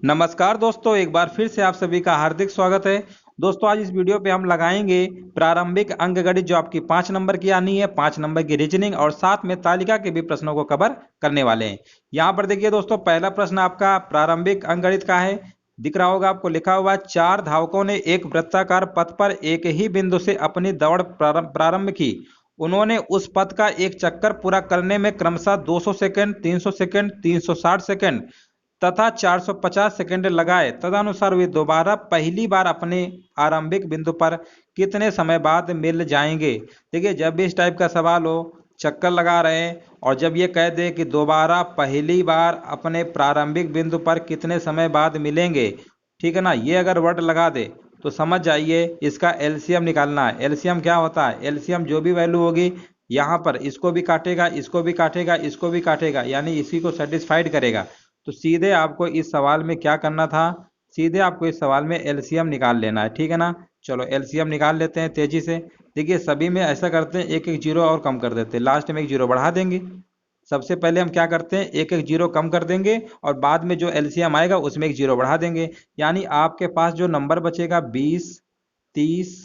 नमस्कार दोस्तों, एक बार फिर से आप सभी का हार्दिक स्वागत है। दोस्तों, आज इस वीडियो पे हम लगाएंगे प्रारंभिक अंकगणित जो आपकी 5 नंबर की आनी है, 5 नंबर की रीजनिंग और साथ में तालिका के भी प्रश्नों को कवर करने वाले हैं। यहाँ पर देखिए दोस्तों, पहला प्रश्न आपका प्रारंभिक अंकगणित का है। दिख रहा होगा आपको, लिखा हुआ 4 धावकों ने एक वृत्ताकार पथ पर एक ही बिंदु से अपनी दौड़ प्रारंभ की। उन्होंने उस पथ का एक चक्कर पूरा करने में क्रमशः 200 सेकंड, 300 सेकंड, 360 सेकंड तथा 450 सेकंड लगाए। तदनुसार वे दोबारा पहली बार अपने आरंभिक बिंदु पर कितने समय बाद मिल जाएंगे। देखिए, जब भी इस टाइप का सवाल हो, चक्कर लगा रहे हैं और जब ये कह दे कि दोबारा पहली बार अपने प्रारंभिक बिंदु पर कितने समय बाद मिलेंगे, ठीक है ना, ये अगर वर्ड लगा दे तो समझ जाइए इसका एलसीएम निकालना है। एलसीएम क्या होता है? एलसीएम जो भी वैल्यू होगी यहाँ पर इसको भी काटेगा, इसको भी काटेगा, इसको भी काटेगा, यानी इसी को सेटिस्फाइड करेगा। तो सीधे आपको इस सवाल में क्या करना था? सीधे आपको इस सवाल में एलसीएम निकाल लेना है, ठीक है ना। चलो एलसीएम निकाल लेते हैं तेजी से। देखिए, सभी में ऐसा करते हैं, एक एक जीरो और कम कर देते हैं, लास्ट में एक जीरो बढ़ा देंगे। सबसे पहले हम क्या करते हैं, एक एक जीरो कम कर देंगे और बाद में जो एलसीएम आएगा उसमें एक जीरो बढ़ा देंगे। यानी आपके पास जो नंबर बचेगा 20, 30,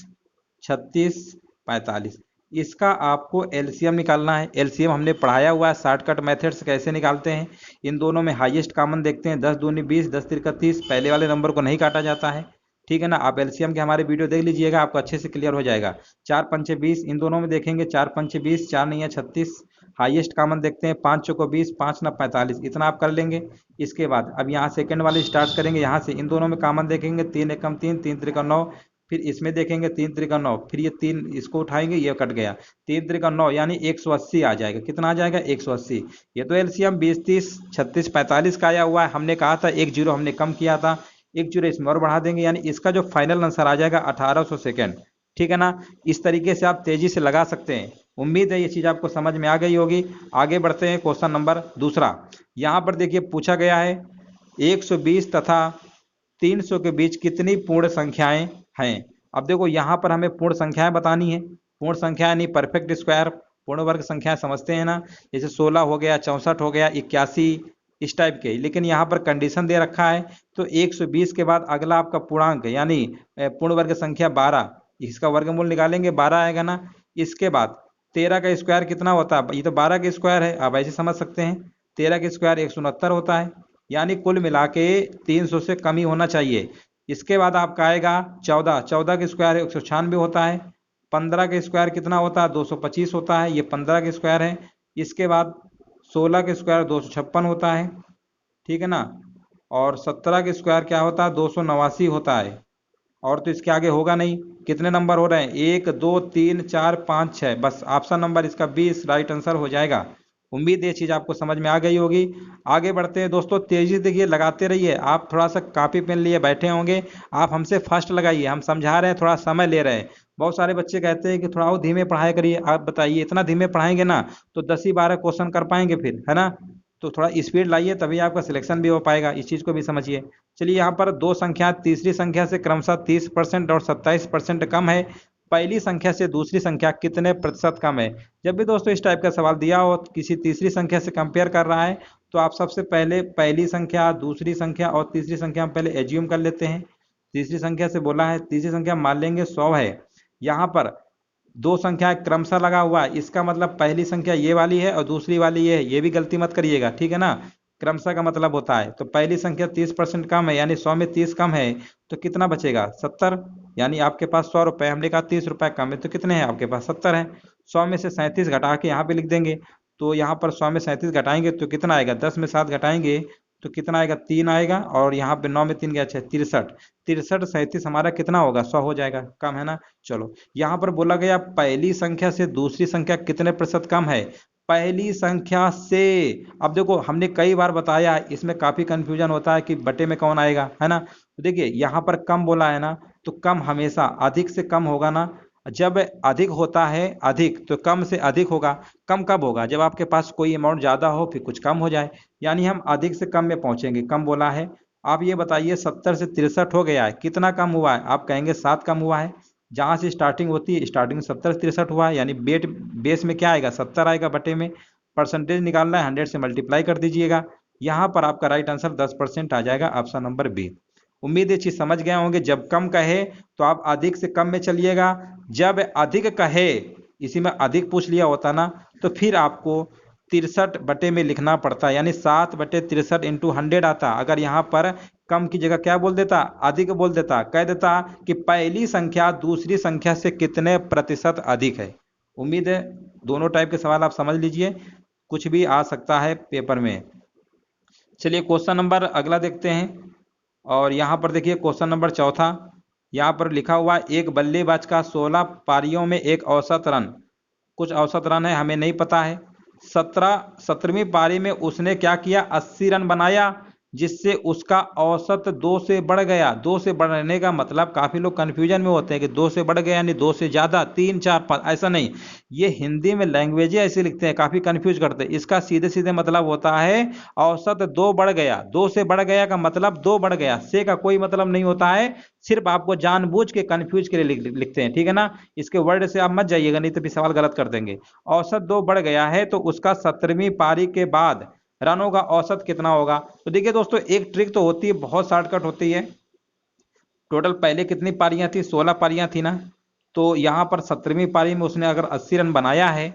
36, 45, इसका आपको एलसीएम निकालना है। एलसीएम हमने पढ़ाया हुआ है, शॉर्टकट मेथड्स कैसे निकालते हैं। इन दोनों में हाईएस्ट कॉमन देखते हैं, 10 दूनी 20, 10 तिरका 30, पहले वाले नंबर को नहीं काटा जाता है, ठीक है ना। आप एलसीएम के हमारे वीडियो देख लीजिएगा, आपको अच्छे से क्लियर हो जाएगा। 4 पंचे 20, इन दोनों में देखेंगे 4 पंचे 20, 4 नहीं है 36, हाईएस्ट कॉमन देखते हैं, 5 चौको 20, 5 ना 45, इतना आप कर लेंगे। इसके बाद अब यहाँ सेकंड वाले स्टार्ट करेंगे, यहाँ से इन दोनों में कॉमन देखेंगे, 3 एकम 3, 3 त्रिका 9, फिर इसमें देखेंगे 3 त्रिका 9, फिर ये 3 इसको उठाएंगे, ये कट गया, 3 त्रिका 9 यानी 180 आ जाएगा। कितना आ जाएगा? 180। ये तो एलसीएम 20, 30, 36, 45 का आया हुआ है। हमने कहा था एक जीरो हमने कम किया था, एक जीरो इसमें और बढ़ा देंगे, यानी इसका जो फाइनल आंसर आ जाएगा 1800 सेकेंड, ठीक है ना। इस तरीके से आप तेजी से लगा सकते हैं। उम्मीद है ये चीज आपको समझ में आ गई होगी। आगे बढ़ते हैं, क्वेश्चन नंबर दूसरा। यहाँ पर देखिए पूछा गया है 120 तथा 300 के बीच कितनी पूर्ण संख्याएं हैं। अब देखो, यहाँ पर हमें पूर्ण संख्याएं बतानी है। पूर्ण संख्या यानी परफेक्ट स्क्वायर, पूर्ण वर्ग संख्या समझते हैं ना, जैसे 16 हो गया, 64 हो गया, 81, इस टाइप के। लेकिन यहाँ पर कंडीशन दे रखा है, तो 120 के बाद अगला आपका पूर्णांक यानी पूर्ण वर्ग संख्या 12, इसका वर्गमूल निकालेंगे, 12 आएगा ना। इसके बाद 13 का स्क्वायर कितना होता है? ये तो 12 का स्क्वायर है, आप ऐसे समझ सकते हैं। 13 का स्क्वायर 169 होता है, यानी कुल मिला के 300 से कम ही होना चाहिए। इसके बाद आपका आएगा 14, 14 का स्क्वायर है 196 होता है। 15 का स्क्वायर कितना होता है? 225 होता है, ये 15 का स्क्वायर है। इसके बाद 16 का स्क्वायर 256 होता है, ठीक है ना। और 17 का स्क्वायर क्या होता है? 289 होता है। और तो इसके आगे होगा नहीं। कितने नंबर हो रहे हैं? 1, 2, 3, 4, 5, 6, बस ऑप्शन नंबर इसका 20 राइट आंसर हो जाएगा। उम्मीद ये चीज आपको समझ में आ गई होगी। आगे बढ़ते हैं दोस्तों, तेजी से देखिए, लगाते रहिए। आप थोड़ा सा कॉपी पेन लिए बैठे होंगे, आप हमसे फर्स्ट लगाइए, हम समझा रहे हैं, थोड़ा समय ले रहे हैं। बहुत सारे बच्चे कहते हैं कि थोड़ा और धीमे पढ़ाई करिए। आप बताइए, इतना धीमे पढ़ाएंगे ना तो 10 ही 12 क्वेश्चन कर पाएंगे फिर, है ना। तो थोड़ा स्पीड लाइए, तभी आपका सिलेक्शन भी हो पाएगा, इस चीज को भी समझिए। चलिए, यहाँ पर दो संख्या तीसरी संख्या से क्रमशः 30% और 27% कम है। पहली संख्या से दूसरी संख्या कितने प्रतिशत कम है? जब भी दोस्तों इस टाइप का सवाल दिया हो, किसी तीसरी संख्या से कंपेयर कर रहा है, तो आप सबसे पहले पहली संख्या, दूसरी संख्या और तीसरी संख्या हम पहले एज्यूम कर लेते हैं। तीसरी संख्या से बोला है, तीसरी संख्या मान लेंगे 100 है। यहाँ पर दो संख्या क्रमशः लगा हुआ है, इसका मतलब पहली संख्या ये वाली है और दूसरी वाली ये है, ये भी गलती मत करिएगा, ठीक है ना। क्रमशः का मतलब होता है, तो पहली संख्या 30% कम है, यानी 100 में 30 कम है, तो कितना बचेगा? 70। यानी आपके पास 100 रुपए, हमने कहा 30 रुपए कम है, तो कितने हैं आपके पास? 70 है। 100 में से 37 घटा के यहाँ पे लिख देंगे, तो यहाँ पर 100 में 37 घटाएंगे तो कितना आएगा? 10 में 7 घटाएंगे तो कितना आएगा? 3 आएगा, और यहाँ पे 9 में 3 गया 6, 63। 63, 37 हमारा कितना होगा? 100 हो जाएगा, कम है ना। चलो, यहाँ पर बोला गया पहली संख्या से दूसरी संख्या कितने प्रतिशत कम है? पहली संख्या से। अब देखो, हमने कई बार बताया, इसमें काफी कंफ्यूजन होता है कि बटे में कौन आएगा, है ना। तो देखिए, यहाँ पर कम बोला है ना, तो कम हमेशा अधिक से कम होगा ना। जब अधिक होता है अधिक, तो कम से अधिक होगा। कम कब होगा? जब आपके पास कोई अमाउंट ज्यादा हो फिर कुछ कम हो जाए, यानी हम अधिक से कम में पहुंचेंगे, कम बोला है। आप ये बताइए, 70 से 63 हो गया है, कितना कम हुआ है? आप कहेंगे 7 कम हुआ है। जहां से स्टार्टिंग होती है, स्टार्टिंग 70 से 63 हुआ है, यानी बेस में क्या आएगा? 70 आएगा, बटे में परसेंटेज निकालना है, 100 से मल्टीप्लाई कर दीजिएगा। यहाँ पर आपका राइट आंसर 10% आ जाएगा, ऑप्शन नंबर बी। उम्मीद है चीज समझ गए होंगे। जब कम कहे तो आप अधिक से कम में चलिएगा, जब अधिक कहे, इसी में अधिक पूछ लिया होता ना, तो फिर आपको 63 बटे में लिखना पड़ता, यानी 7/63 इंटू 100 आता। अगर यहाँ पर कम की जगह क्या बोल देता, अधिक बोल देता, कह देता कि पहली संख्या दूसरी संख्या से कितने प्रतिशत अधिक है। उम्मीद है दोनों टाइप के सवाल आप समझ लीजिए, कुछ भी आ सकता है पेपर में। चलिए क्वेश्चन नंबर अगला देखते हैं। और यहाँ पर देखिए क्वेश्चन नंबर चौथा, यहाँ पर लिखा हुआ एक बल्लेबाज का 16 पारियों में एक औसत रन, कुछ औसत रन है हमें नहीं पता है। 17वीं पारी में उसने क्या किया, 80 रन बनाया, जिससे उसका औसत 2 से बढ़ गया। 2 से बढ़ने का मतलब काफी लोग कंफ्यूजन में होते हैं कि 2 से बढ़ गया यानी 2 से ज्यादा, 3 4 5, ऐसा नहीं। ये हिंदी में लैंग्वेज ऐसे लिखते हैं, काफी कंफ्यूज करते हैं। इसका सीधे सीधे मतलब होता है औसत 2 बढ़ गया। 2 से बढ़ गया का मतलब 2 बढ़ गया, से का कोई मतलब नहीं होता है, सिर्फ आपको जानबूझ के कंफ्यूज के लिए लिखते हैं, ठीक है ना। इसके वर्ड से आप मत जाइएगा, नहीं तो फिर सवाल गलत कर देंगे। औसत 2 बढ़ गया है तो उसका 17वीं पारी के बाद रनों का औसत कितना होगा। तो देखिए दोस्तों, एक ट्रिक तो होती है, बहुत शॉर्टकट होती है। टोटल पहले कितनी पारियां थी, 16 पारियां थी ना। तो यहाँ पर 17वीं पारी में उसने अगर 80 रन बनाया है,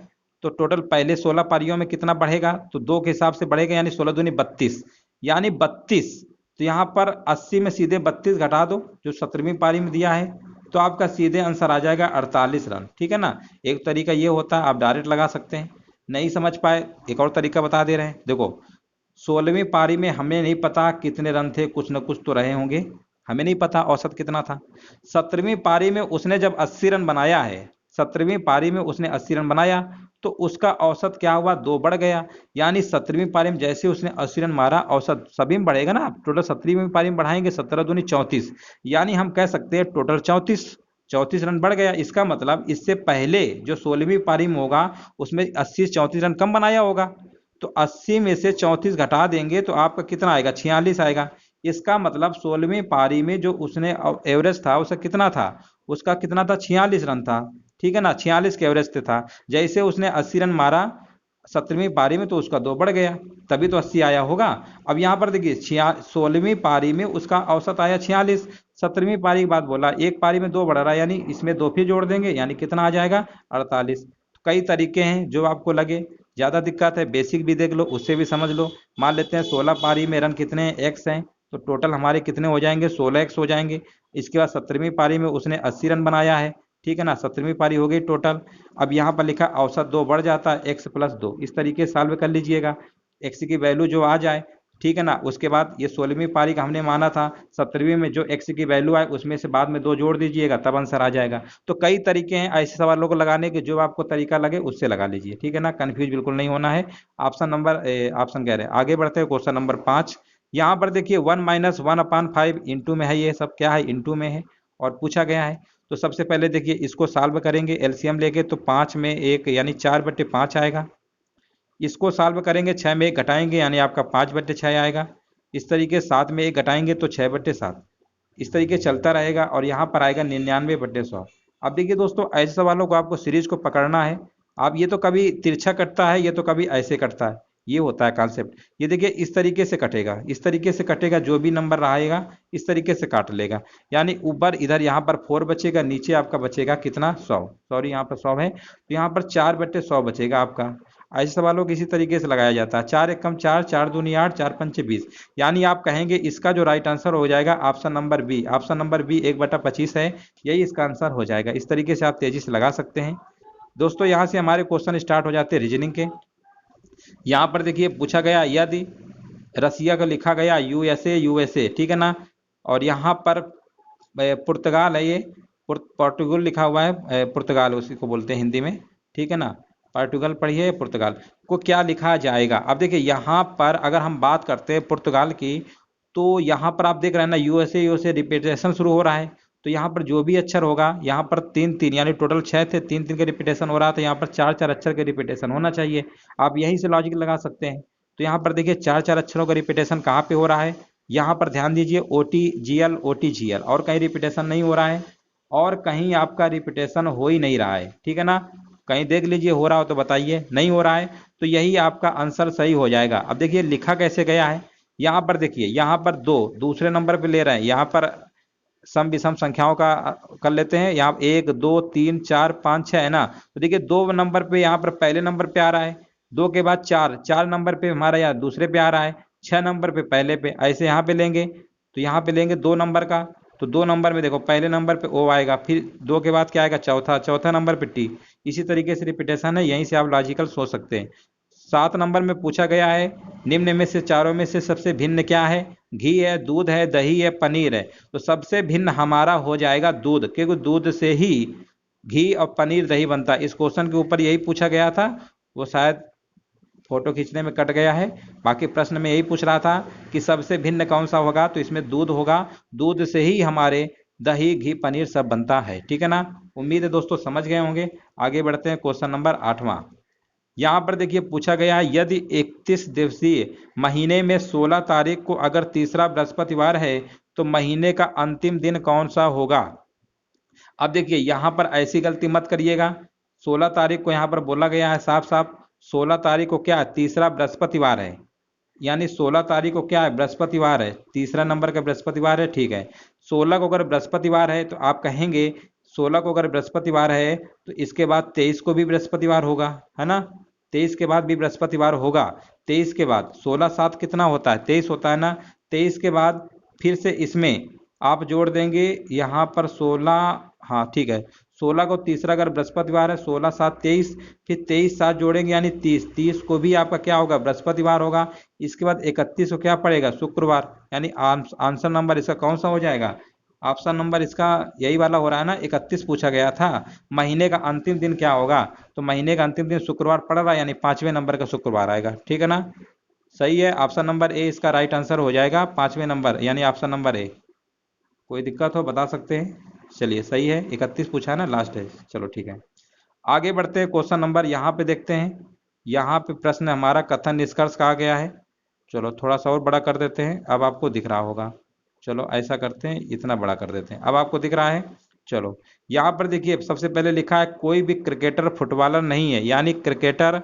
तो टोटल पहले 16 पारियों में कितना बढ़ेगा, तो 2 के हिसाब से बढ़ेगा, यानी 16 दूनी 32, यानी 32। तो यहाँ पर 80 में सीधे 32 घटा दो जो 17वीं पारी में दिया है, तो आपका सीधे आंसर आ जाएगा 48 रन, ठीक है ना। एक तरीका ये होता है, आप डायरेक्ट लगा सकते हैं। नहीं समझ पाए, एक और तरीका बता दे रहे हैं। देखो 16वीं पारी में हमें नहीं पता कितने रन थे, कुछ न कुछ तो रहे होंगे, हमें नहीं पता औसत कितना था। 17वीं पारी में उसने जब 80 रन बनाया है, 17वीं पारी में उसने 80 रन बनाया, तो उसका औसत क्या हुआ, 2 बढ़ गया। यानी 17वीं पारी में जैसे उसने 80 रन मारा, औसत सभी में बढ़ेगा ना। टोटल 17वीं पारी में बढ़ाएंगे, 17 दूनी 34, यानी हम कह सकते हैं टोटल 34 रन बढ़ गया। इसका मतलब इससे पहले जो 16वीं पारी में होगा, उसमें 80 से 34 रन कम बनाया होगा। तो 80 में से 34 घटा देंगे तो आपका कितना आएगा, 46 आएगा। इसका मतलब 16वीं पारी में जो उसने एवरेज था, उसका कितना था, उसका कितना था, 46 रन था, ठीक है ना। 46 के एवरेज से था। जैसे उसने 80 रन मारा 17वीं पारी में, तो उसका 2 बढ़ गया, तभी तो 80 आया होगा। अब यहाँ पर देखिए 16वीं पारी में उसका औसत आया 46, 17वीं पारी के बाद बोला एक पारी में 2 बढ़ रहा है, यानी इसमें 2 फिर जोड़ देंगे, यानी कितना आ जाएगा, 48। कई तरीके हैं, जो आपको लगे। ज्यादा दिक्कत है बेसिक भी देख लो, उससे भी समझ लो। मान लेते हैं 16 पारी में रन कितने हैं, एक्स हैं, तो टोटल हमारे कितने हो जाएंगे, 16x हो जाएंगे। इसके बाद 17वीं पारी में उसने 80 रन बनाया है, ठीक है ना, 17वीं पारी हो गई टोटल। अब यहाँ पर लिखा औसत 2 बढ़ जाता है, x + 2, इस तरीके से सॉल्व कर लीजिएगा, x की वैल्यू जो आ जाए, ठीक है ना। उसके बाद ये 16वीं पारी का हमने माना था, 17वीं में जो x की वैल्यू आए उसमें से बाद में 2 जोड़ दीजिएगा, तब आंसर आ जाएगा। तो कई तरीके हैं ऐसे सवालों को लगाने के, जो आपको तरीका लगे उससे लगा लीजिए, ठीक है ना। कंफ्यूज बिल्कुल नहीं होना है। ऑप्शन कह रहे हैं, आगे बढ़ते हैं क्वेश्चन नंबर 5। यहाँ पर देखिए 1 - 1/5 इंटू में है, ये सब क्या है, इंटू में है और पूछा गया है। तो सबसे पहले देखिए इसको सॉल्व करेंगे, एलसीएम लेके, तो 5 में 1 यानी 4/5 आएगा। इसको सॉल्व करेंगे, 6 में 1 घटाएंगे, यानी आपका 5/6 आएगा। इस तरीके 7 में 1 घटाएंगे तो 6/7। इस तरीके चलता रहेगा और यहाँ पर आएगा 99/100। अब देखिए दोस्तों, ऐसे सवालों को आपको सीरीज को पकड़ना है। आप ये तो कभी तिरछा कटता है, ये तो कभी ऐसे कटता है, ये होता है कॉन्सेप्ट। ये देखिए इस तरीके से कटेगा, इस तरीके से कटेगा, जो भी नंबर रहेगा इस तरीके से काट लेगा। यानी ऊपर इधर यहाँ पर 4 बचेगा, नीचे आपका बचेगा कितना, 100, सॉरी यहाँ पर 100 है, तो यहाँ पर 4/100 बचेगा आपका। ऐसे सवालों को इसी तरीके से लगाया जाता है। 4 × 4, 4 दूनी 8, 4 पंचे 20। यानी आप कहेंगे इसका जो राइट आंसर हो जाएगा option number B. Option number B 1/25 है, यही इसका आंसर हो जाएगा। इस तरीके से आप तेजी से लगा सकते हैं। दोस्तों यहाँ से हमारे क्वेश्चन स्टार्ट हो जाते हैं रीजनिंग के। यहाँ पर देखिए पूछा गया यदि रसिया को लिखा गया यूएसए, ठीक है ना, और यहाँ पर पुर्तगाल है, ये पोर्टुगल लिखा हुआ है, पुर्तगाल उसी को बोलते हैं हिंदी में, ठीक है ना। पोर्टुगल पढ़िए, पुर्तगाल को क्या लिखा जाएगा। अब देखिए यहाँ पर अगर हम बात करते हैं पुर्तगाल की, तो यहाँ पर आप देख रहे हैं ना, यूएसए रिपीटेशन शुरू हो रहा है। तो यहाँ पर जो भी अक्षर होगा, यहाँ पर 3 यानी टोटल 6 थे, 3 का रिपीटेशन हो रहा था, यहाँ पर 4 अक्षर का रिपीटेशन होना चाहिए। आप यहीं से लॉजिक लगा सकते हैं। तो यहाँ पर देखिए 4 अक्षरों का रिपीटेशन कहाँ पे हो रहा है, यहाँ पर ध्यान दीजिए, OTGL OTGL, और कहीं रिपीटेशन नहीं हो रहा है, और कहीं आपका रिपीटेशन हो ही नहीं रहा है, ठीक है ना। कहीं देख लीजिए हो रहा हो तो बताइए, नहीं हो रहा है तो यही आपका आंसर सही हो जाएगा। अब देखिए लिखा कैसे गया है, यहाँ पर देखिए, यहाँ पर 2 दूसरे नंबर पे ले रहे हैं, यहाँ पर सम विषम संख्याओं का कर लेते हैं। यहाँ 1 2 3 4 5 6 है ना, तो देखिए 2 नंबर पे यहाँ पर पहले नंबर पे आ रहा है, 2 के बाद 4, 4 नंबर पे हमारा यहाँ दूसरे पे आ रहा है, 6 नंबर पे पहले पे, ऐसे यहाँ पे लेंगे तो यहाँ पे लेंगे 2 नंबर का, तो 2 नंबर में देखो पहले नंबर पे ओ आएगा, फिर 2 के बाद क्या आएगा चौथा, चौथा नंबर पे टी। इसी तरीके से रिपीटेशन है, यहीं से आप लॉजिकल सोच सकते हैं। 7 नंबर में पूछा गया है निम्न में से चारों में से सबसे भिन्न क्या है, घी है, दूध है, दही है, पनीर है। तो सबसे भिन्न हमारा हो जाएगा दूध, क्योंकि दूध से ही घी और पनीर दही बनता है। इस क्वेश्चन के ऊपर यही पूछा गया था, वो शायद फोटो खींचने में कट गया है, बाकी प्रश्न में यही पूछ रहा था कि सबसे भिन्न कौन सा होगा, तो इसमें दूध होगा, दूध से ही हमारे दही घी पनीर सब बनता है। ठीक है ना, उम्मीद है दोस्तों समझ गए होंगे। आगे बढ़ते हैं, क्वेश्चन नंबर 8वां। यहाँ पर देखिए पूछा गया है यदि 31 दिवसीय महीने में 16 तारीख को अगर तीसरा बृहस्पतिवार है तो महीने का अंतिम दिन कौन सा होगा। अब देखिए यहाँ पर ऐसी गलती मत करिएगा, 16 तारीख को यहाँ पर बोला गया है साफ साफ, 16 तारीख को क्या है, तीसरा बृहस्पतिवार है, यानी 16 तारीख को क्या है, बृहस्पतिवार है, तीसरा नंबर का बृहस्पतिवार है। ठीक है, 16 को अगर बृहस्पतिवार है तो आप कहेंगे 16 को अगर बृहस्पतिवार है तो इसके बाद 23 को भी बृहस्पतिवार होगा, है ना, 23 के बाद भी बृहस्पतिवार होगा। 23 के बाद 16 7 कितना होता है, 23 होता है ना, 23 के बाद फिर से इसमें आप जोड़ देंगे यहाँ पर 16, हाँ ठीक है, 16 को तीसरा अगर बृहस्पतिवार है, 16 7 23, फिर 23 साथ जोड़ेंगे यानी 30, 30 को भी आपका क्या होगा, बृहस्पतिवार होगा। इसके बाद 31 को क्या पड़ेगा, शुक्रवार, यानी आंसर नंबर इसका कौन सा हो जाएगा, ऑप्शन नंबर इसका यही वाला हो रहा है ना, 31 पूछा गया था। महीने का अंतिम दिन क्या होगा, तो महीने का अंतिम दिन शुक्रवार पड़ रहा है, यानी 5वें नंबर का शुक्रवार आएगा। ठीक है ना, सही है, ऑप्शन नंबर ए इसका राइट आंसर हो जाएगा, 5वें नंबर यानी ऑप्शन नंबर ए। कोई दिक्कत हो बता सकते हैं। चलिए सही है, 31 पूछा है ना, लास्ट है। चलो ठीक है, आगे बढ़ते हैं, क्वेश्चन नंबर यहाँ पे देखते हैं। यहाँ पे प्रश्न हमारा कथन निष्कर्ष कहा गया है। चलो थोड़ा सा और बड़ा कर देते हैं, अब आपको दिख रहा होगा। चलो ऐसा करते हैं, इतना बड़ा कर देते हैं, अब आपको दिख रहा है। चलो यहाँ पर देखिए सबसे पहले लिखा है कोई भी क्रिकेटर फुटबॉलर नहीं है, यानी क्रिकेटर,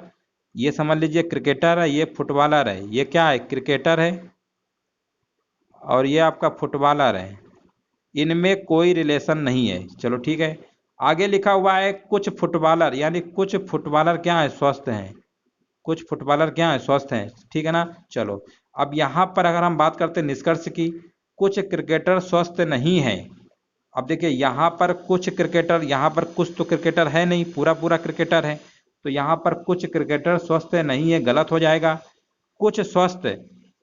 ये समझ लीजिए क्रिकेटर है, ये फुटबॉलर है, ये क्या है, क्रिकेटर है और ये आपका फुटबॉलर है, इनमें कोई रिलेशन नहीं है। चलो ठीक है, आगे लिखा हुआ है कुछ फुटबॉलर, यानी कुछ फुटबॉलर क्या है, स्वस्थ हैं, कुछ फुटबॉलर क्या है, स्वस्थ हैं। ठीक है ना, चलो अब यहाँ पर अगर हम बात करते हैं निष्कर्ष की, कुछ क्रिकेटर स्वस्थ नहीं है। अब देखिए यहाँ पर कुछ क्रिकेटर, यहाँ पर कुछ तो क्रिकेटर है नहीं, पूरा पूरा क्रिकेटर है, तो यहाँ पर कुछ क्रिकेटर स्वस्थ नहीं है, गलत हो जाएगा। कुछ स्वस्थ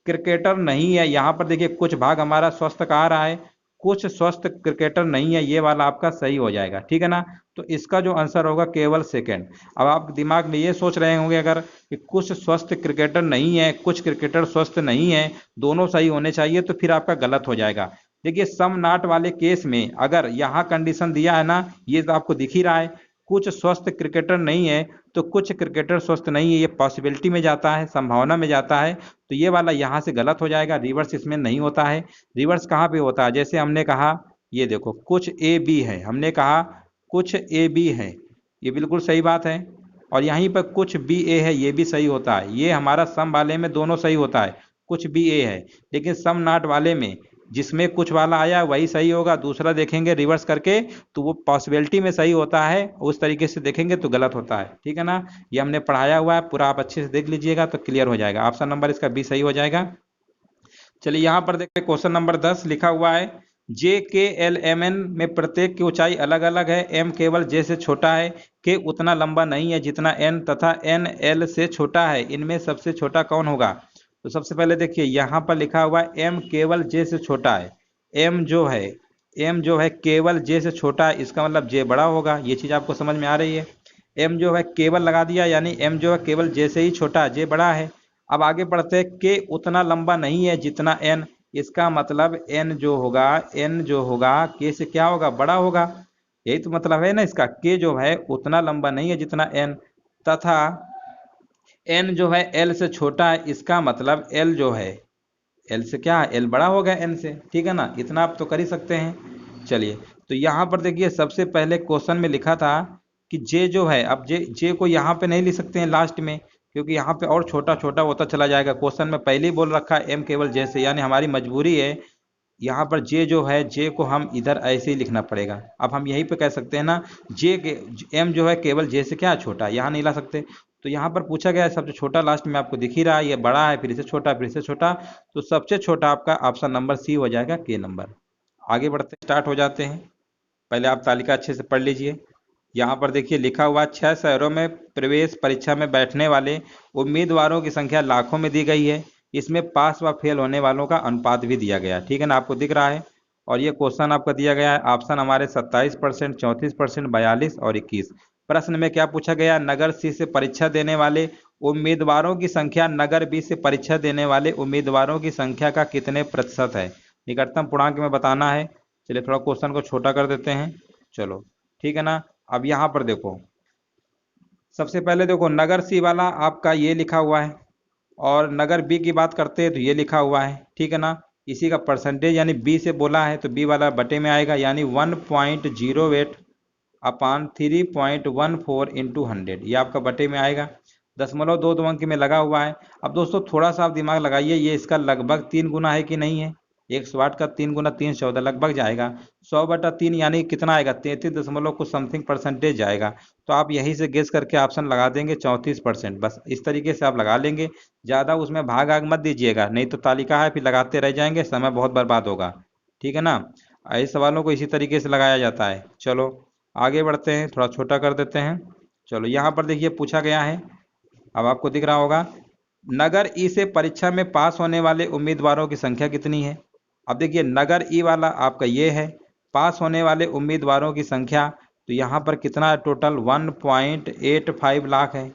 क्रिकेटर नहीं है, यहाँ पर देखिए कुछ भाग हमारा स्वस्थ का आ रहा है, कुछ स्वस्थ क्रिकेटर नहीं है, ये वाला आपका सही हो जाएगा। ठीक है ना, तो इसका जो आंसर होगा केवल सेकंड। अब आप दिमाग में ये सोच रहे होंगे अगर कि कुछ स्वस्थ क्रिकेटर नहीं है, कुछ क्रिकेटर स्वस्थ नहीं है, दोनों सही होने चाहिए, तो फिर आपका गलत हो जाएगा। देखिए सम नाट वाले केस में अगर यहाँ कंडीशन दिया है ना, ये तो आपको दिख ही रहा है, कुछ स्वस्थ क्रिकेटर नहीं है तो कुछ क्रिकेटर स्वस्थ नहीं है, ये पॉसिबिलिटी में जाता है, संभावना में जाता है, तो ये वाला यहाँ से गलत हो जाएगा, रिवर्स इसमें नहीं होता है। रिवर्स कहाँ पे होता है, जैसे हमने कहा ये देखो कुछ ए बी है, हमने कहा कुछ ए बी है, ये बिल्कुल सही बात है, और यहीं पर कुछ बी ए है, ये भी सही होता है, ये हमारा सम वाले में दोनों सही होता है, कुछ बी ए है। लेकिन सम नाट वाले में जिसमें कुछ वाला आया वही सही होगा, दूसरा देखेंगे रिवर्स करके तो वो पॉसिबिलिटी में सही होता है, उस तरीके से देखेंगे तो गलत होता है। ठीक है ना, ये हमने पढ़ाया हुआ है पूरा, आप अच्छे से देख लीजिएगा तो क्लियर हो जाएगा, ऑप्शन नंबर इसका बी सही हो जाएगा। चलिए यहाँ पर देखते हैं क्वेश्चन नंबर 10 लिखा हुआ है जे के एल एम एन में प्रत्येक की ऊंचाई अलग अलग है, एम केवल जे से छोटा है, के उतना लंबा नहीं है जितना एन, तथा एन एल से छोटा है, इनमें सबसे छोटा कौन होगा। तो सबसे पहले देखिए यहाँ पर लिखा हुआ है एम केवल जे से छोटा है, एम जो है केवल जे से छोटा है, इसका मतलब जे बड़ा होगा, ये चीज आपको समझ में आ रही है। एम जो है केवल लगा दिया, यानी एम जो है केवल जे से ही छोटा है, जे बड़ा है। अब आगे बढ़ते हैं, के उतना लंबा नहीं है जितना एन, इसका मतलब एन जो होगा के से क्या होगा, बड़ा होगा, यही तो मतलब है ना इसका, के जो है उतना लंबा नहीं है जितना एन, तथा एन जो है एल से छोटा है, इसका मतलब एल जो है एल से क्या है, एल बड़ा होगा एन से। ठीक है ना, इतना आप तो कर ही सकते हैं। चलिए तो यहाँ पर देखिए सबसे पहले क्वेश्चन में लिखा था कि जे जो है, अब जे को यहाँ पे नहीं लिख सकते हैं लास्ट में, क्योंकि यहाँ पे और छोटा छोटा होता चला जाएगा। क्वेश्चन में पहले ही बोल रखा है एम केवल जे से, यानी हमारी मजबूरी है यहाँ पर जे जो है, जे को हम इधर ऐसे ही लिखना पड़ेगा। अब हम यहीं पे कह सकते हैं ना, जे के एम जो है केवल जे से क्या छोटा, यहाँ नहीं ला सकते। तो यहाँ पर पूछा गया है सबसे छोटा, लास्ट में आपको दिख ही रहा है, ये बड़ा है, फिर इससे छोटा, फिर इससे छोटा, तो सबसे छोटा आपका ऑप्शन नंबर सी हो जाएगा, के नंबर। आगे बढ़ते स्टार्ट हो जाते हैं। पहले आप तालिका अच्छे से पढ़ लीजिए। यहाँ पर देखिए लिखा हुआ 6 शहरों में प्रवेश परीक्षा में बैठने वाले उम्मीदवारों की संख्या लाखों में दी गई है। इसमें पास व फेल होने वालों का अनुपात भी दिया गया है, ठीक है ना, आपको दिख रहा है। और ये क्वेश्चन आपका दिया गया है, ऑप्शन हमारे 27%, 34%, 42 और 21। प्रश्न में क्या पूछा गया, नगर सी से परीक्षा देने वाले उम्मीदवारों की संख्या नगर बी से परीक्षा देने वाले उम्मीदवारों की संख्या का कितने प्रतिशत है, निकटतम पूर्णांक में बताना है। चलिए थोड़ा क्वेश्चन को छोटा कर देते हैं, चलो ठीक है ना। अब यहाँ पर देखो, सबसे पहले देखो नगर सी वाला आपका ये लिखा हुआ है, और नगर बी की बात करते हैं तो ये लिखा हुआ है, ठीक है ना। इसी का परसेंटेज यानी बी से बोला है तो बी वाला बटे में आएगा, यानी 1.08 अपान 3.14 इंटू 100, ये आपका बटे में आएगा। 0.2 अंक में लगा हुआ है। अब दोस्तों थोड़ा सा आप दिमाग लगाइए, ये इसका लगभग 3 गुना है कि नहीं है, 108 का 3 गुना 3 14 लगभग जाएगा। 100/3 यानी कितना आएगा, 33 दशमलव कुछ समथिंग परसेंटेज जाएगा। तो आप यहीं से गेस करके ऑप्शन लगा देंगे 34%, बस इस तरीके से आप लगा लेंगे। ज़्यादा उसमें भाग आग मत दीजिएगा, नहीं तो तालिका है फिर लगाते रह जाएंगे, समय बहुत बर्बाद होगा, ठीक है ना। ऐसे सवालों को इसी तरीके से लगाया जाता है। चलो आगे बढ़ते हैं, थोड़ा छोटा कर देते हैं। चलो यहाँ पर देखिए पूछा गया है, अब आपको दिख रहा होगा, नगर ई से परीक्षा में पास होने वाले उम्मीदवारों की संख्या कितनी है। अब देखिए नगर ई वाला आपका ये है, पास होने वाले उम्मीदवारों की संख्या, तो यहाँ पर कितना है टोटल, 1.85 लाख है,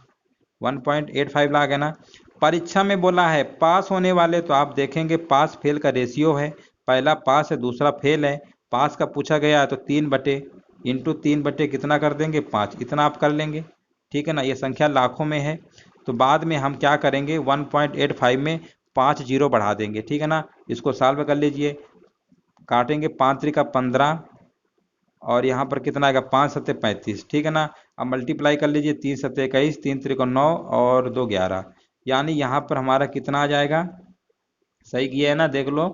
1.85 लाख है ना। परीक्षा में बोला है पास होने वाले, तो आप देखेंगे पास फेल का रेशियो है, पहला पास है दूसरा फेल है। पास का पूछा गया है तो 3 बटे इंटू 3 बटे कितना कर देंगे 5, इतना आप कर लेंगे, ठीक है ना। ये संख्या लाखों में है, तो बाद में हम क्या करेंगे 1.85 में 5 जीरो बढ़ा देंगे, ठीक है ना। इसको सॉल्व कर लीजिए, काटेंगे 5 त्रिका 15, और यहाँ पर कितना आएगा 5 सत्ते 35, ठीक है ना। अब मल्टीप्लाई कर लीजिए, 3 सत्ते 21, 3 त्रिको 9 और 2 11, यानी यहाँ पर हमारा कितना आ जाएगा, सही किया है ना, देख लो,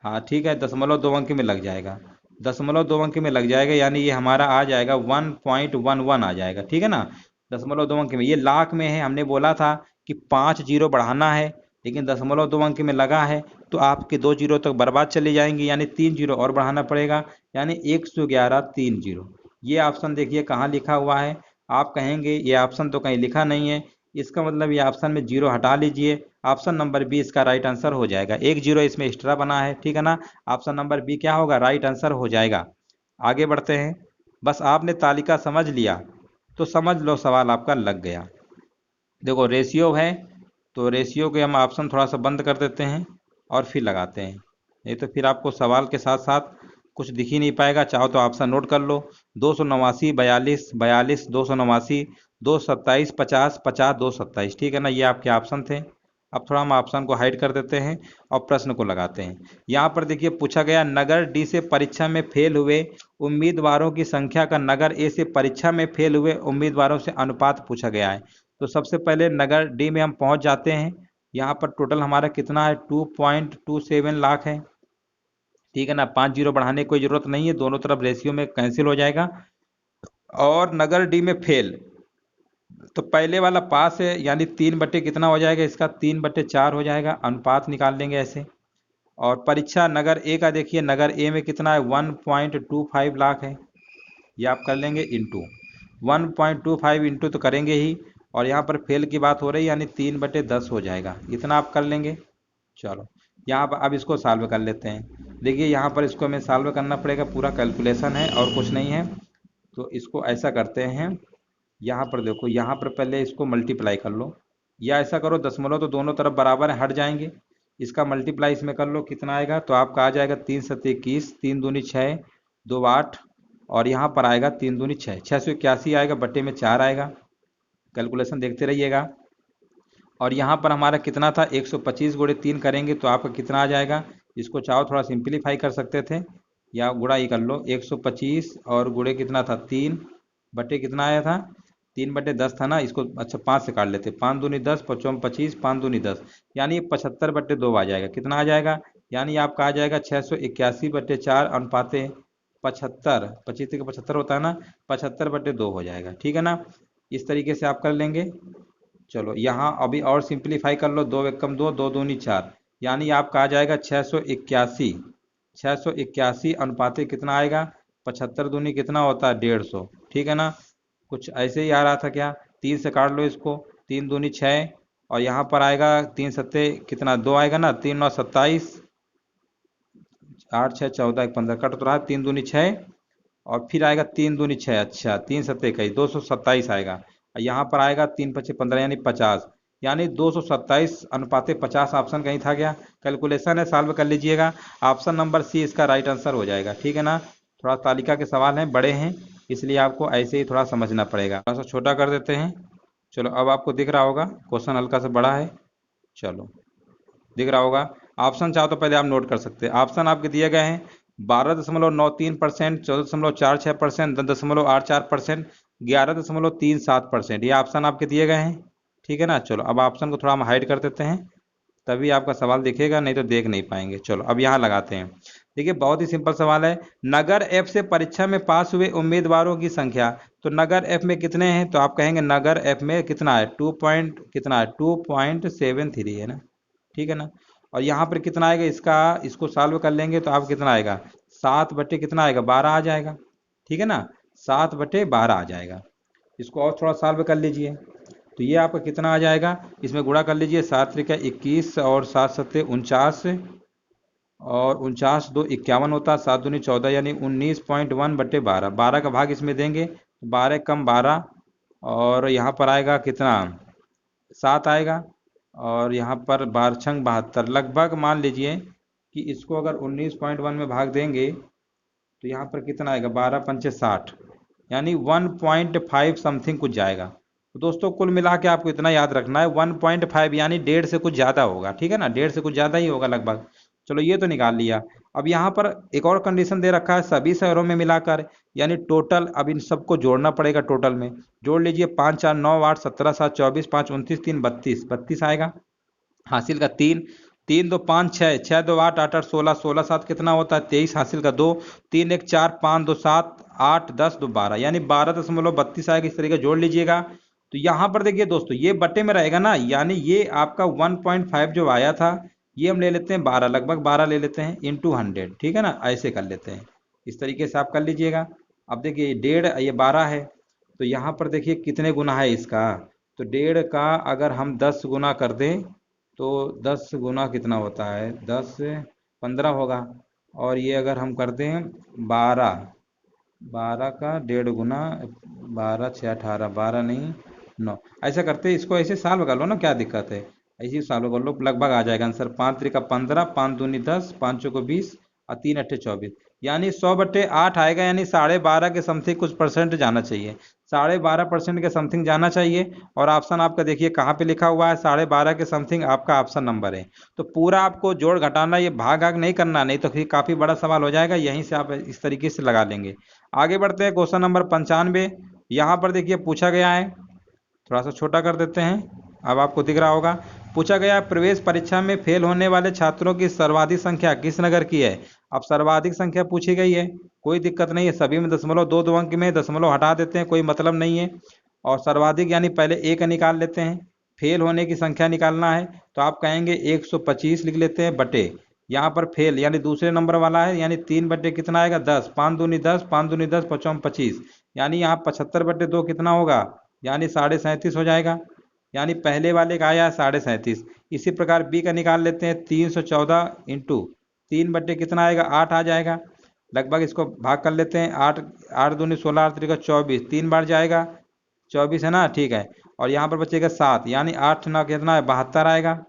हाँ ठीक है, 0.2 अंक में लग जाएगा, 0.2 अंक में लग जाएगा, यानी ये हमारा आ जाएगा 1.11 आ जाएगा, ठीक है ना। 0.2 अंक में, ये लाख में है, हमने बोला था कि 5 जीरो बढ़ाना है, लेकिन 0.2 अंक में लगा है, तो आपके 2 जीरो तक बर्बाद चली जाएंगी, यानी 3 जीरो और बढ़ाना पड़ेगा, यानी 111 3 जीरो। ये ऑप्शन देखिए कहाँ लिखा हुआ है, आप कहेंगे ये ऑप्शन तो कहीं लिखा नहीं है, इसका मतलब ये ऑप्शन में जीरो हटा लीजिए, ऑप्शन नंबर बी इसका राइट आंसर हो जाएगा। एक जीरो इसमें एक्स्ट्रा बना है, ठीक है ना, ऑप्शन नंबर बी क्या होगा, राइट आंसर हो जाएगा। आगे बढ़ते हैं, बस आपने तालिका समझ लिया तो समझ लो सवाल आपका लग गया। देखो रेशियो है, तो रेशियो के हम ऑप्शन थोड़ा सा बंद कर देते हैं और फिर लगाते हैं, नहीं तो फिर आपको सवाल के साथ साथ कुछ दिख ही नहीं पाएगा। चाहो तो ऑप्शन नोट कर लो, 289 42 42 289 227 50 50 227, ठीक है ना, ये आपके ऑप्शन थे। अब थोड़ा हम ऑप्शन को हाइड कर देते हैं और प्रश्न को लगाते हैं। यहाँ पर देखिए पूछा गया, नगर डी से परीक्षा में फेल हुए उम्मीदवारों की संख्या का नगर ए से परीक्षा में फेल हुए उम्मीदवारों से अनुपात पूछा गया है। तो सबसे पहले नगर डी में हम पहुंच जाते हैं। यहाँ पर टोटल हमारा कितना है, 2.27 लाख है, ठीक है ना। 5 जीरो बढ़ाने की कोई जरूरत नहीं है, दोनों तरफ रेशियो में कैंसिल हो जाएगा। और नगर डी में फेल, तो पहले वाला पास है, यानी 3 बटे कितना हो जाएगा इसका, 3/4 हो जाएगा, अनुपात निकाल लेंगे ऐसे। और परीक्षा नगर ए का देखिए, नगर ए में कितना है 1.25 लाख है, ये आप कर लेंगे इंटू 1.25 इंटू तो करेंगे ही, और यहाँ पर फेल की बात हो रही है, यानी 3/10 हो जाएगा, इतना आप कर लेंगे। चलो यहाँ पर अब इसको सॉल्व कर लेते हैं। देखिए यहाँ पर इसको हमें सॉल्व करना पड़ेगा, पूरा कैलकुलेशन है और कुछ नहीं है। तो इसको ऐसा करते हैं, यहाँ पर देखो, यहाँ पर पहले इसको मल्टीप्लाई कर लो, या ऐसा करो दशमलव तो दोनों तरफ बराबर है, हट जाएंगे, इसका मल्टीप्लाई इसमें कर लो, कितना आएगा, तो आपका आ जाएगा 3 सत्ते 21, 3 दूनी 6, 2 8, और यहाँ पर आएगा 3 दूनी 6, 681 आएगा, बट्टे में 4 आएगा, कैलकुलेशन देखते रहिएगा। और यहाँ पर हमारा कितना था, 125 गुणे 3 करेंगे तो आपका कितना आ जाएगा, इसको चाहो थोड़ा सिंप्लीफाई कर सकते थे, या गुणा ही कर लो, 125 और गुणे कितना था 3, बटे कितना आया था, 3/10 था ना, इसको अच्छा 5 से काट लेते, 5 दूनी 10, 5 25, 5 दूनी 10, यानी 75/2 आ जाएगा। कितना आ जाएगा, यानी आपका आ जाएगा 681/4 अनुपाते 75, 25 के 75 होता है ना, 75/2 हो जाएगा। ठीक है ना, इस तरीके से आप कर लेंगे। चलो यहाँ अभी और सिंप्लीफाई कर लो, 2 एकम 2, 2 दूनी 4, यानी आपका आ जाएगा 681 अनुपाते कितना आएगा, 75 दूनी कितना होता है 150। ठीक है ना, कुछ ऐसे ही आ रहा था क्या, 3 से काट लो इसको, 3 दूनी 6, और यहाँ पर आएगा 3 सत्ते कितना 2 आएगा ना, 3 9 27, 8 6 14 1 15 कट तो रहा, 3 दूनी 6, और फिर आएगा 3 दूनी 6, अच्छा 3 सत्ते 21, 227 आएगा। और यहाँ पर आएगा 3 पचे 15 यानी 50, यानी 227 अनुपाते 50 ऑप्शन कहीं था क्या, कैलकुलेशन है, सॉल्व कर लीजिएगा। ऑप्शन नंबर सी इसका राइट आंसर हो जाएगा। ठीक है ना, थोड़ा तालिका के सवाल हैं, बड़े हैं, इसलिए आपको ऐसे ही थोड़ा समझना पड़ेगा। थोड़ा सा छोटा कर देते हैं। चलो अब आपको दिख रहा होगा, क्वेश्चन हल्का सा बड़ा है। चलो दिख रहा होगा, ऑप्शन चाहो तो पहले आप नोट कर सकते हैं। ऑप्शन आपके दिए गए हैं 12.93%, 14.46%, 10.84%, 11.37%, ये ऑप्शन आपके दिए गए हैं। ठीक है ना, चलो अब ऑप्शन को थोड़ा हम हाइड कर देते हैं, तभी आपका सवाल दिखेगा, नहीं तो देख नहीं पाएंगे। चलो अब यहाँ लगाते हैं। देखिए बहुत ही सिंपल सवाल है, नगर एफ से परीक्षा में पास हुए उम्मीदवारों की संख्या, तो नगर एफ में कितने हैं, तो आप कहेंगे नगर एफ में कितना है, 2.73 है ना। ठीक है ना, और यहाँ पर कितना आएगा इसका, इसको सॉल्व कर लेंगे तो आप कितना आएगा, 7 बटे कितना आएगा 12 आ जाएगा। ठीक है ना, 7/12 आ जाएगा। इसको और थोड़ा सॉल्व कर लीजिए, तो ये आपका कितना आ जाएगा, इसमें गुणा कर लीजिए, 7 त्रिका 21 और 7 सत्ते 49, और 49 2 51 होता है, 7 दूनी 14, यानी 19.1/12, 12 का भाग इसमें देंगे, 12 कम 12, और यहाँ पर आएगा कितना 7 आएगा, और यहाँ पर 12 छंग 72, लगभग मान लीजिए कि इसको अगर 19.1 में भाग देंगे तो यहाँ पर कितना आएगा, 12 पंचे 60, यानी 1.5 समथिंग कुछ जाएगा। तो दोस्तों कुल मिला के आपको इतना याद रखना है, 1.5 यानी 1.5 से कुछ ज़्यादा होगा। ठीक है ना, 1.5 से कुछ ज़्यादा ही होगा लगभग। चलो ये तो निकाल लिया। अब यहाँ पर एक और कंडीशन दे रखा है, सभी शहरों में मिलाकर, यानी टोटल, अब इन सबको जोड़ना पड़ेगा, टोटल में जोड़ लीजिए, 5 4 9 8 17 7 24 5 29 3 32, 32 आएगा। हासिल का 3, 3 2 5 6, 6 2 8 8 8 16, 16 7 कितना होता है 23, हासिल का 2, 3 1 4 5 2 7 8 10 2 12, यानी 12.32 आएगा। इस तरीके जोड़ लीजिएगा। तो यहाँ पर देखिए दोस्तों, ये बटे में रहेगा ना, यानी ये आपका 1.5 जो आया था, ये हम ले लेते हैं 12, लगभग 12 ले लेते हैं इंटू 100। ठीक है ना, ऐसे कर लेते हैं, इस तरीके से आप कर लीजिएगा। अब देखिए 1.5 ये 12 है, तो यहाँ पर देखिए कितने गुना है इसका, तो 1.5 का अगर हम 10 गुना कर दें तो 10 गुना कितना होता है, 10 15 होगा, और ये अगर हम कर दें 12, 12 का 1.5 गुना, 12 6 18, 12 नहीं 9, ऐसा करते हैं, इसको ऐसे सॉल्व कर लो ना, क्या दिक्कत है, ऐसे ही सॉल्व कर लो, लगभग आ जाएगा आंसर। 5 त्रिका 15, 5 दूनी 10, 5 चौको 20, और 3 अट्ठे 24, यानी 100/8 आएगा, यानी 12.5 के समथिंग कुछ परसेंट जाना चाहिए, 12.5% के समथिंग जाना चाहिए। और ऑप्शन आपका देखिए कहाँ पे लिखा हुआ है, 12.5 के समथिंग आपका ऑप्शन नंबर है। तो पूरा आपको जोड़ घटाना, ये भाग आग नहीं करना, नहीं तो फिर काफ़ी बड़ा सवाल हो जाएगा, यहीं से आप इस तरीके से लगा लेंगे। आगे बढ़ते हैं, क्वेश्चन नंबर 95। यहाँ पर देखिए पूछा गया है, थोड़ा सा छोटा कर देते हैं, अब आपको दिख रहा होगा। पूछा गया प्रवेश परीक्षा में फेल होने वाले छात्रों की सर्वाधिक संख्या किस नगर की है। अब सर्वाधिक संख्या पूछी गई है, कोई दिक्कत नहीं है, सभी में दशमलव 2 अंक में दशमलव हटा देते हैं, कोई मतलब नहीं है। और सर्वाधिक यानी पहले एक निकाल लेते हैं, फेल होने की संख्या निकालना है, तो आप कहेंगे 125 लिख लेते हैं, बटे यहाँ पर फेल यानी दूसरे नंबर वाला है, यानी 3 बटे कितना आएगा 10, 5 दूनी 10, 5 दूनी 10, 5 25, यानी यहाँ 75/2 कितना होगा, यानी 37.5 हो जाएगा, यानी पहले वाले का आया 37.5। इसी प्रकार बी का निकाल लेते हैं, 314 इंटू 3 बटे कितना आएगा 8 आ जाएगा, लगभग इसको भाग कर लेते हैं, 8 8 दूनी 16, 8 त्रिका 24, 3 बार जाएगा 24 है ना, ठीक है। और यहाँ पर बचेगा 7, यानी 8 ना कितना है 72 आएगा,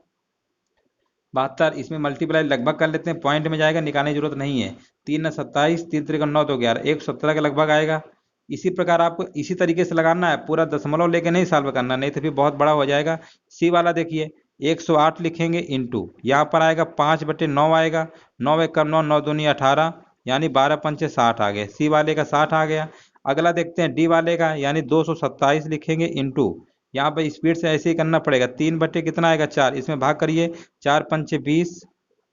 72, इसमें मल्टीप्लाई लगभग कर लेते हैं, पॉइंट में जाएगा, निकालने की जरूरत नहीं है। 3 27, 3 त्रिका 9 तो 11, 117 के लगभग आएगा। इसी प्रकार आपको इसी तरीके से लगाना है, पूरा दशमलव लेके नहीं सॉल्व करना, नहीं तो फिर बहुत बड़ा हो जाएगा। सी वाला देखिए 108 लिखेंगे इंटू, यहाँ पर आएगा 5/9 आएगा, 9 1 9, 9 दूनी 18, यानी 12 पंचे 60 आ गए, सी वाले का 60 आ गया। अगला देखते हैं डी वाले का, यानी 227 लिखेंगे इंटू, यहाँ पर स्पीड से ऐसे ही करना पड़ेगा, 3 बटे कितना आएगा 4, इसमें भाग करिए, 4 पंचे 20,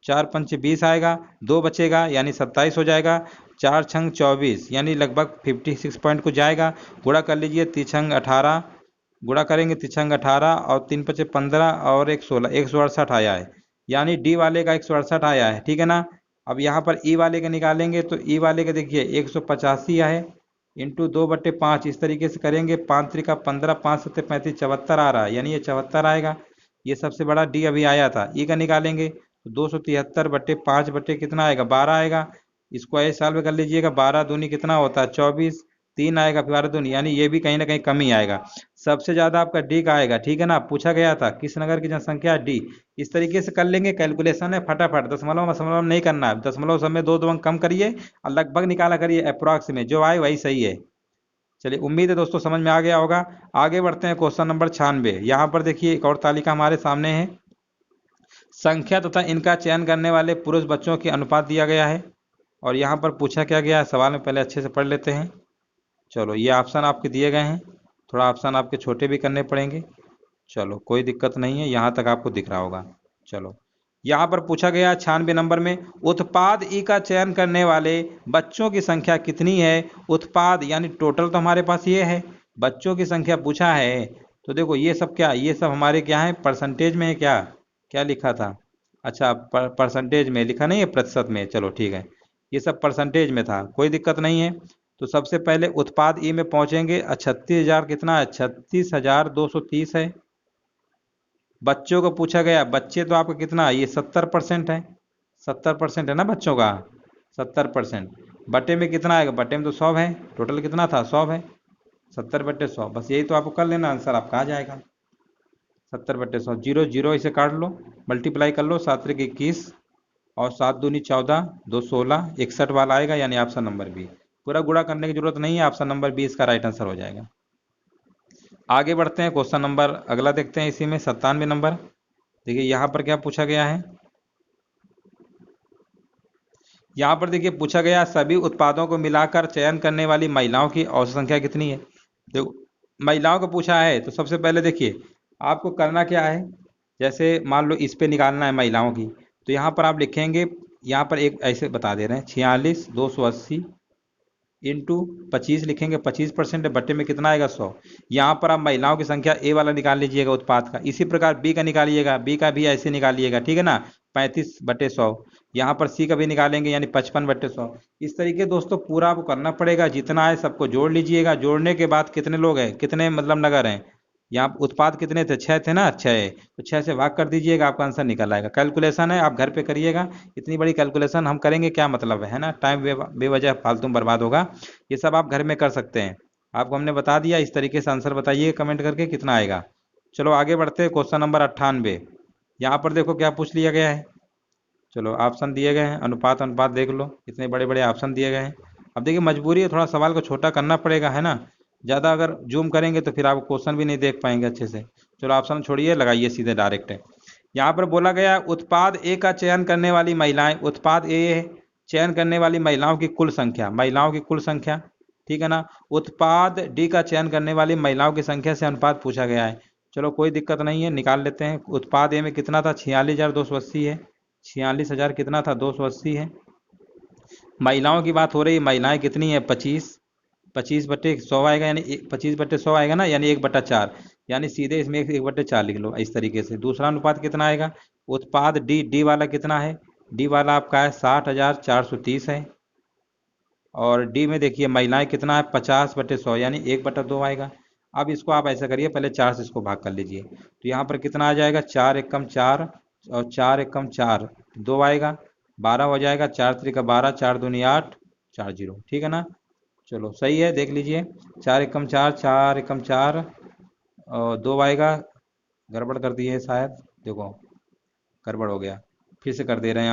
4 पंचे 20 आएगा, 2 बचेगा यानी 27 हो जाएगा, 4 छंग 24 यानी लगभग 56 पॉइंट को जाएगा। गुणा कर लीजिए, तिछंग 18, गुणा करेंगे तिछंग 18 और 3 पचे 15 और 1 16, 168 आया है, यानी डी वाले का 168 आया है, ठीक है ना। अब यहाँ पर ई वाले का निकालेंगे तो ई वाले का देखिए 185 है, इंटू 2/5 इस तरीके से करेंगे, 5 त्रिका 15, 5 सत्ते 35, 74 आ रहा है, यानी ये 74 आएगा। ये सबसे बड़ा डी अभी आया था। ई का निकालेंगे तो 273/5 बटे कितना आएगा 12 आएगा, इसको ऐसे साल में कर लीजिएगा, 12 दूनी कितना होता है 24, 3 आएगा, 12 दूनी, यानी ये भी कहीं ना कहीं कम ही आएगा। सबसे ज्यादा आपका डी का आएगा, ठीक है ना। पूछा गया था किस नगर की जनसंख्या डी, इस तरीके से कर लेंगे, कैलकुलेशन है फटाफट, दशमलव मशमलव नहीं करना है, दशमलव सब में 2 अंक कम करिए और लगभग निकाला करिए, अप्रॉक्स में जो आए वही सही है। चलिए, उम्मीद है दोस्तों समझ में आ गया होगा। आगे बढ़ते हैं क्वेश्चन नंबर 96। यहाँ पर देखिए एक और तालिका हमारे सामने है, संख्या तथा इनका चयन करने वाले पुरुष बच्चों की अनुपात दिया गया है, और यहाँ पर पूछा क्या गया है सवाल में, पहले अच्छे से पढ़ लेते हैं। चलो, ये ऑप्शन आपके दिए गए हैं, थोड़ा ऑप्शन आपके छोटे भी करने पड़ेंगे, चलो कोई दिक्कत नहीं है, यहाँ तक आपको दिख रहा होगा। चलो, यहाँ पर पूछा गया 96 नंबर में, उत्पाद ई का चयन करने वाले बच्चों की संख्या कितनी है। उत्पाद यानी टोटल तो हमारे पास ये है, बच्चों की संख्या पूछा है, तो देखो ये सब क्या, ये सब हमारे क्या है, परसेंटेज में है, क्या क्या लिखा था, अच्छा परसेंटेज में लिखा नहीं है, प्रतिशत में, चलो ठीक है, ये सब परसेंटेज में था, कोई दिक्कत नहीं है। तो सबसे पहले उत्पाद ई में पहुंचेंगे, 36,000 कितना है, 36,230 है। बच्चों को पूछा गया, बच्चे तो आपका कितना है, ये 70% है, 70% है ना बच्चों का, 70%, बटे में कितना आएगा, बटे में तो 100 है, टोटल कितना था 100 है, 70/100, बस यही तो आपको कर लेना, आंसर आपका आ जाएगा 70/100। 0 0 इसे काट लो, मल्टीप्लाई कर लो, 7 त्रिक 21 और 7 दूनी 14, 2 16, 61 वाला आएगा, यानी ऑप्शन नंबर बी। पूरा गुणा करने की जरूरत नहीं है, ऑप्शन नंबर 20 का राइट आंसर हो जाएगा। आगे बढ़ते हैं, क्वेश्चन नंबर अगला देखते हैं, इसी में 97 नंबर। देखिए यहाँ पर क्या पूछा गया है, यहाँ पर देखिए पूछा गया सभी उत्पादों को मिलाकर चयन करने वाली महिलाओं की औसत संख्या कितनी है। देखो, महिलाओं को पूछा है तो सबसे पहले देखिए आपको करना क्या है, जैसे मान लो इस पे निकालना है महिलाओं की, तो यहाँ पर आप लिखेंगे, यहाँ पर एक ऐसे बता दे रहे हैं, 46,280 इंटू 25 लिखेंगे, 25% बट्टे में कितना आएगा 100। यहाँ पर आप महिलाओं की संख्या ए वाला निकाल लीजिएगा उत्पाद का, इसी प्रकार बी का निकालिएगा, बी का भी ऐसे निकालिएगा, ठीक है ना, 35/100। यहाँ पर सी का भी निकालेंगे, यानी 55/100। इस तरीके दोस्तों पूरा आपको करना पड़ेगा, जितना है सबको जोड़ लीजिएगा, जोड़ने के बाद कितने लोग हैं, कितने मतलब नगर हैं, यहाँ उत्पाद कितने थे, 6 थे ना, 6, तो 6 से भाग कर दीजिएगा, आपका आंसर निकल आएगा। कैलकुलेशन है, आप घर पे करिएगा, इतनी बड़ी कैलकुलेशन हम करेंगे क्या मतलब है ना, टाइम बेवजह फालतू बर्बाद होगा, ये सब आप घर में कर सकते हैं। आपको हमने बता दिया, इस तरीके से आंसर बताइए कमेंट करके कितना आएगा। चलो आगे बढ़ते हैं, क्वेश्चन नंबर 98। यहाँ पर देखो क्या पूछ लिया गया है, चलो ऑप्शन दिए गए हैं, अनुपात अनुपात देख लो, इतने बड़े बड़े ऑप्शन दिए गए हैं। अब देखिए मजबूरी है, थोड़ा सवाल को छोटा करना पड़ेगा, है ना, ज़्यादा अगर जूम करेंगे तो फिर आप क्वेश्चन भी नहीं देख पाएंगे अच्छे से। चलो ऑप्शन छोड़िए, लगाइए सीधे डायरेक्ट है। यहाँ पर बोला गया उत्पाद ए का चयन करने वाली महिलाएं, उत्पाद ए चयन करने वाली महिलाओं की कुल संख्या, महिलाओं की कुल संख्या, ठीक है ना। उत्पाद डी का चयन करने वाली महिलाओं की संख्या से अनुपात पूछा गया है, चलो कोई दिक्कत नहीं है, निकाल लेते हैं। उत्पाद ए में कितना था, 46,280 है, 46,000 कितना था 280 है। महिलाओं की बात हो रही है, महिलाएं कितनी है 25, 25/100 आएगा, यानी 25/100 आएगा ना, यानी 1/4, यानी सीधे इसमें 1/4 लिख लो इस तरीके से। दूसरा अनुपात कितना आएगा, उत्पाद डी, डी वाला कितना है, डी वाला आपका है 60,430 है, और डी में देखिए महिलाएं कितना है 50/100, यानी 1/2 आएगा। अब इसको आप ऐसा करिए, पहले 4 से इसको भाग कर लीजिए, तो यहाँ पर कितना आ जाएगा, 4 एकम 4 और 4 एकम 4, 2 आएगा, 12 हो जाएगा, 4 त्रिका 12, 4 दूनी 8, 4 0, ठीक है ना। चलो सही है, देख लीजिए, 4 एकम 4, 4 एकम 4 और 2 आएगा, गड़बड़ कर दिए शायद, देखो गड़बड़ हो गया, फिर से कर दे रहे हैं,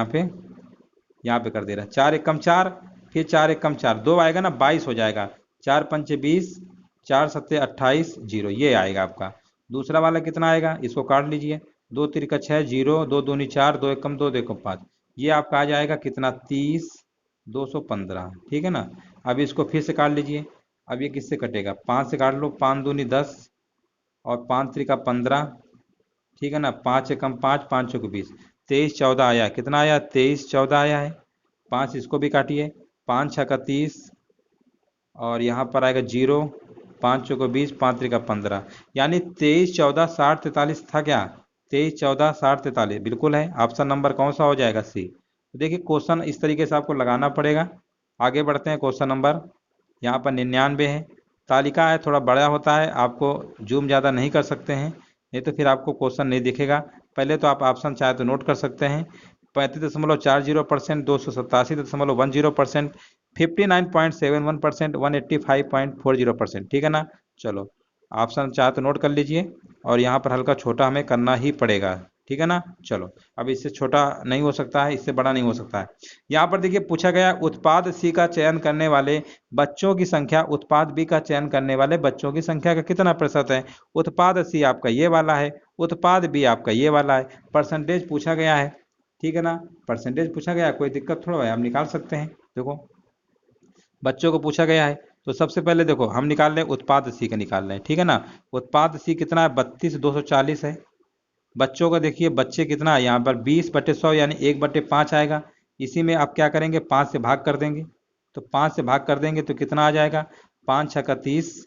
यहाँ पे कर दे रहे हैं, 4 एकम 4, फिर 4 एकम 4, 2 आएगा ना, 22 हो जाएगा, 4 पंचे 20, 4 सत्ते 28, 0, ये आएगा आपका। दूसरा वाला कितना आएगा, इसको काट लीजिए, 2 त्रिका 6, 0, 2 दूनी 4, 2 एकम 2, 2 एकम 5, ये आपका आ जाएगा कितना 30,215, ठीक है ना। अब इसको फिर से काट लीजिए, अब ये किससे कटेगा, 5 से काट लो, 5 दूनी 10 और 5 त्रिका 15, ठीक है ना, 5 एकम 5, 5 चौके 20, 23 14 आया, कितना आया, 23 14 आया है। 5 इसको भी काटिए, 5 छक्का 30 और यहाँ पर आएगा 0, 5 चौको 20, 5 त्रिका 15, यानी 23 14 60 43 था क्या, 23 14 60 43 बिल्कुल है। ऑप्शन नंबर कौन सा हो जाएगा, सी। तो देखिए क्वेश्चन इस तरीके से आपको लगाना पड़ेगा। आगे बढ़ते हैं, क्वेश्चन नंबर यहाँ पर 99 है। तालिका है, थोड़ा बड़ा होता है, आपको जूम ज़्यादा नहीं कर सकते हैं, नहीं तो फिर आपको क्वेश्चन नहीं दिखेगा। पहले तो आप ऑप्शन चाहे तो नोट कर सकते हैं। 35.40%, 287.10%, 59.71%, 185.40%, ठीक है ना। चलो ऑप्शन चाहे तो नोट कर लीजिए, और यहाँ पर हल्का छोटा हमें करना ही पड़ेगा, ठीक है ना। चलो अब इससे छोटा नहीं हो सकता है, इससे बड़ा नहीं हो सकता है। यहाँ पर देखिए पूछा गया उत्पाद सी का चयन करने वाले बच्चों की संख्या उत्पाद बी का चयन करने वाले बच्चों की संख्या का कितना प्रतिशत है। उत्पाद सी आपका ये वाला है, उत्पाद बी आपका ये वाला है। परसेंटेज पूछा गया है, ठीक है ना, परसेंटेज पूछा गया है, कोई दिक्कत थोड़ा है, हम निकाल सकते हैं। देखो बच्चों को पूछा गया है, तो सबसे पहले देखो हम निकाल रहे हैं उत्पाद सी का निकाल रहे हैं, ठीक है ना। उत्पाद सी कितना है, 32,240 है। बच्चों का देखिए बच्चे कितना है, यहाँ पर 20/100 यानी 1/5 आएगा। इसी में आप क्या करेंगे, 5 से भाग कर देंगे, तो 5 से भाग कर देंगे तो कितना आ जाएगा, 5 छक्का 30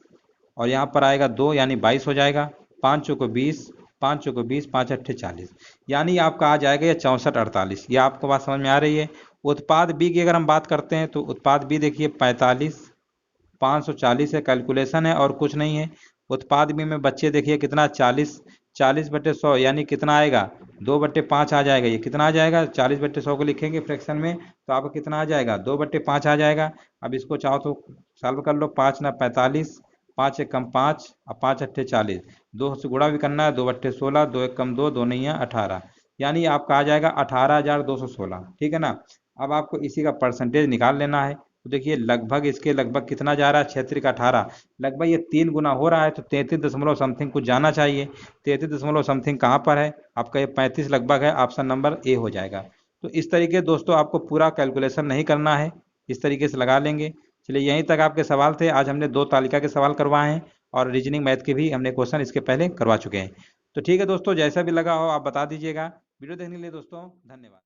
और यहाँ पर आएगा 2 यानी 22 हो जाएगा। 5 चौको 20, 5 चौको 20, 5 अट्ठे 40, यानी आपका आ जाएगा ये 64/48। ये आपको बात समझ में आ रही है। उत्पाद बी की अगर हम बात करते हैं तो उत्पाद बी देखिए 45 540 है, कैलकुलेशन है और कुछ नहीं है। उत्पाद बी में बच्चे देखिए कितना 40/100 यानी कितना आएगा, 2/5 आ जाएगा। ये कितना आ जाएगा, 40/100 को लिखेंगे फ्रैक्शन में तो आपको कितना आ जाएगा, 2/5 आ जाएगा। अब इसको चाहो तो सॉल्व कर लो, 5 ना 45, 5 एक कम 5 और 5 अट्ठे 40, 2 से गुणा भी करना है, 2/16, 2 एक कम 2, 2 नहीं है 18, यानी आपका आ जाएगा 18,216, ठीक है ना। अब आपको इसी का परसेंटेज निकाल लेना है। तो देखिए लगभग इसके लगभग कितना जा रहा है, 6 का 18, लगभग ये 3 गुना हो रहा है, तो 33 दशमलव समथिंग कुछ जाना चाहिए। 33 दशमलव समथिंग कहाँ पर है आपका, ये 35 लगभग है, ऑप्शन नंबर ए हो जाएगा। तो इस तरीके दोस्तों आपको पूरा कैलकुलेशन नहीं करना है, इस तरीके से लगा लेंगे। चलिए यहीं तक आपके सवाल थे। आज हमने 2 तालिका के सवाल करवाए हैं और रीजनिंग मैथ के भी हमने क्वेश्चन इसके पहले करवा चुके हैं। तो ठीक है दोस्तों, जैसा भी लगा हो आप बता दीजिएगा। वीडियो देखने के लिए दोस्तों धन्यवाद।